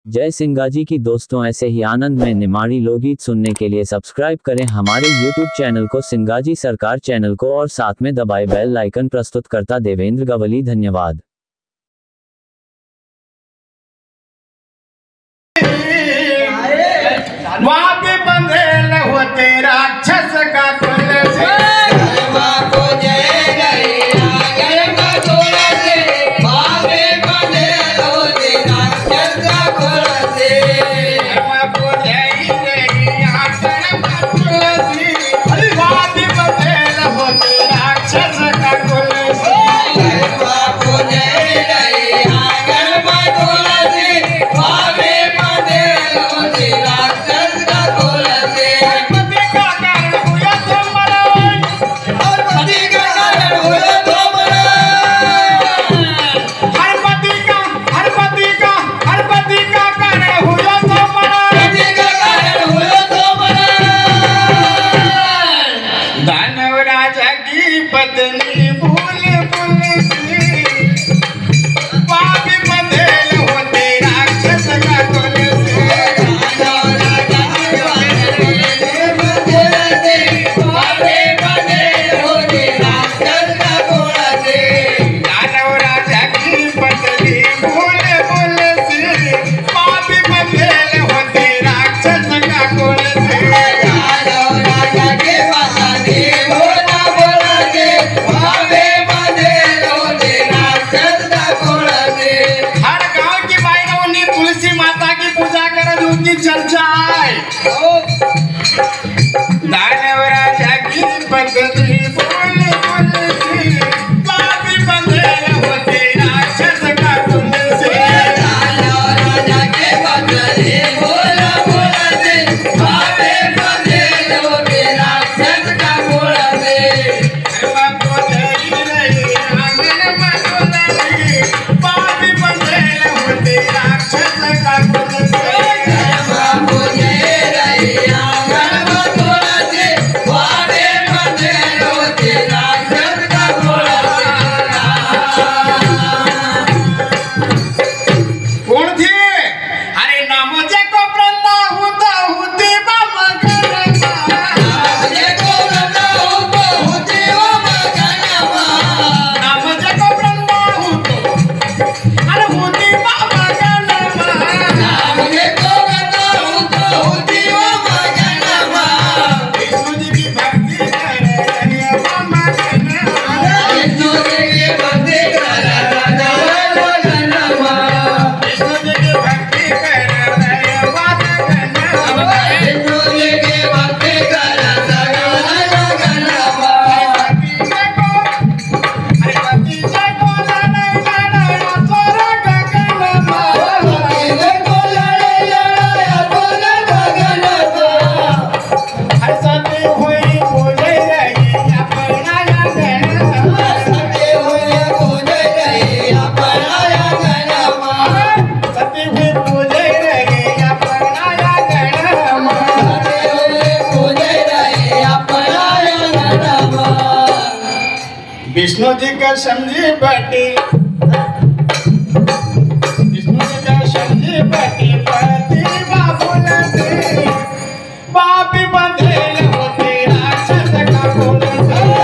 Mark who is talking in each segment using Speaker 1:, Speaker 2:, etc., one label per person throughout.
Speaker 1: जय सिंगाजी की दोस्तों, ऐसे ही आनंद में निमाड़ी लोकगीत सुनने के लिए सब्सक्राइब करें हमारे YouTube चैनल को, सिंगाजी सरकार चैनल को, और साथ में दबाए बेल आइकन। प्रस्तुतकर्ता देवेंद्र गवली। धन्यवाद।
Speaker 2: राक्षस का चर्चा है। दानवराजा की पत्नी बोल बोल सी पापी बंधेल होते राक्षस का कुल से। दानवराजा के पत्नी बोल बोल सी पापी बंधेल होते राक्षस का कुल से। बापो तेरी रही आंगन में डोली पापी बंधेल होते राक्षस का कुल से। विष्णु जी का समझी बाटी, विष्णु जी का समझी बाटी पति बाबूलते पापी बंधेल होते राक्षस का कुल से।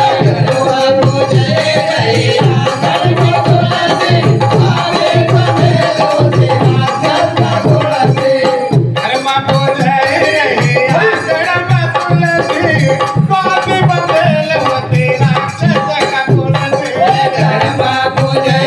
Speaker 2: पापी बंधेल होते राक्षस का कुल से।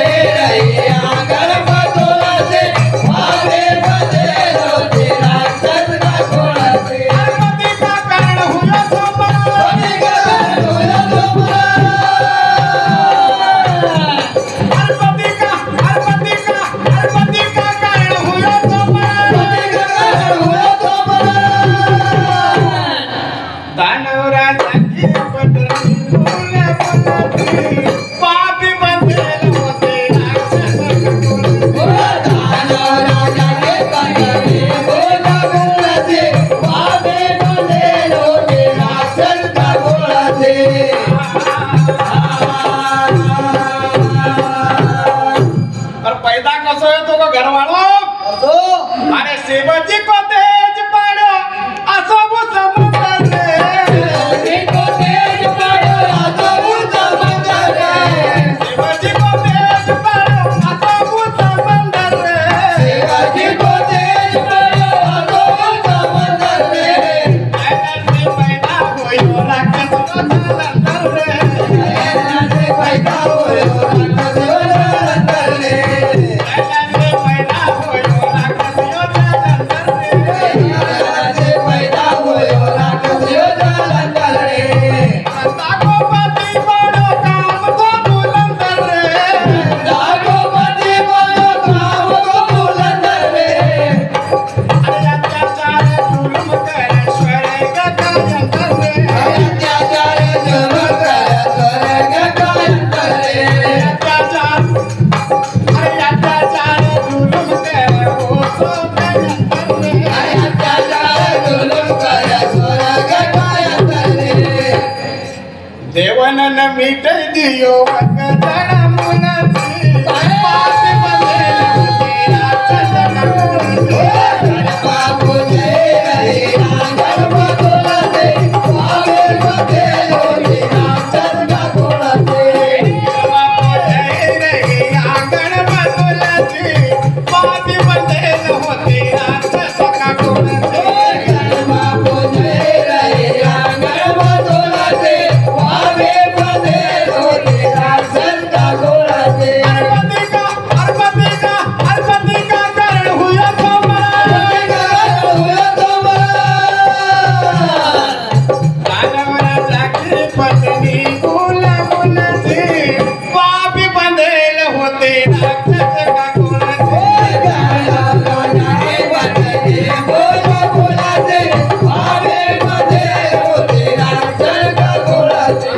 Speaker 2: अरे शिवजी को तेज पड़ो असब समुद्र रे शिवजी को तेज पड़ो असब समुद्र रे शिवजी को तेज पड़ो असब समुद्र रे शिवजी को तेज पड़ो असब समुद्र रे ऐसे पैदा होयो राक्षस जलंधर रे ऐसे पैदा होयो राक्षस जलंधर रे ऐसे पैदा होयो राक्षस जलंधर रे ऐसे पैदा होयो राक्षस जलंधर रे संता को पति बड़ो काम को बुलंदर रे संता को पति बड़ो काम को बुलंदर रे अरे अत्याचार जुल्म करे स्वर्ग का अंतर रे अत्याचार जुल्म करे स्वर्ग का अंतर रे अत्याचार अरे अत्याचार जुल्म करे वो स्वर्ग का अंतर रे अरे अत्याचार जुल्म करे स्वर्ग का अंतर रे देवन न मीट दियो वकदड़ मुनसी पाप बंधे तेरा चंदन बाबू जय रे आंगन बदला दे आगे बदे तेरा चंदन गोला दे बाबू जय रे आंगन बदला दे पाप बंधे तेरा चंदन गोला दे बाबू जय रे आंगन बदला दे आगे बदे तेरा चंदन गोला दे अरपति का कर्ण हुआ दानव राजा की पत्नी बोला बोला थी पापी बंधेल होते राक्षस का गोला थे दानव राजा की पत्नी बोला बोला थे पापी बंधेल होते राक्षस का गोला थे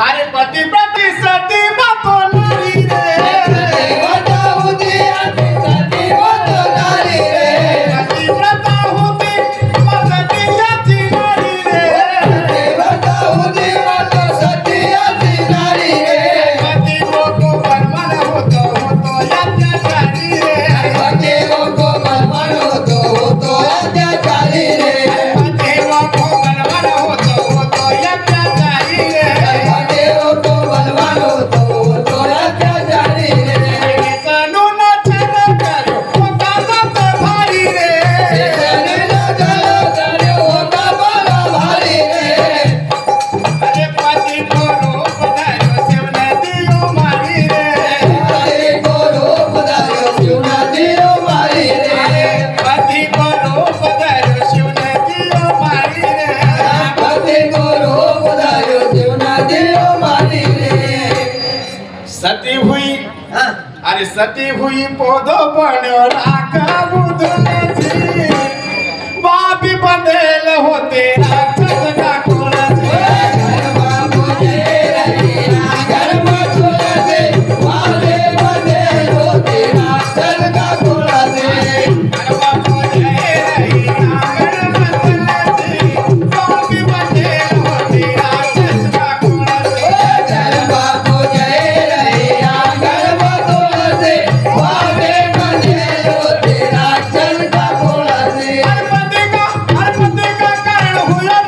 Speaker 2: अरे पति प्रति सती बातो नारी रे बताओ दिया सती बातो नारी रे पति प्रता होती सती याची नारी रे बताओ दिया सती याची नारी रे पति को बलवान हो तो अत्याचारी रे पति को बलवान हो तो अत्याचारी रे पति को बलवान हो तो अत्याचारी रे को बलवान हो तो अत्याचारी रे कानून छल करो होगा सब भारी रे कानून छल करो होगा बड़ा भारी रे अरे पति को रूप धारो शिव नदियों मारी रे पति को रूप धारो शिव नदियों मारी रे पति को रूप धारो शिव नदियों मारी रे पति को रूप धारो शिव नदियों मारी रे सती हुई अरे सती हुई पौधो बनो राखा बुधन थी बापी बंधेल होते राक्षस का कोला थे बाबू जय रे आंगन बदला दे बापी बंधेल होते राक्षस का कोला थे बाबू जय रे आंगन बदला दे बापी बंधेल होते राक्षस का कोला थे बाबू जय रे आंगन बदला दे बापी बंधेल होते राक्षस का कोला थे अरपति का कर्ण हुआ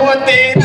Speaker 2: होते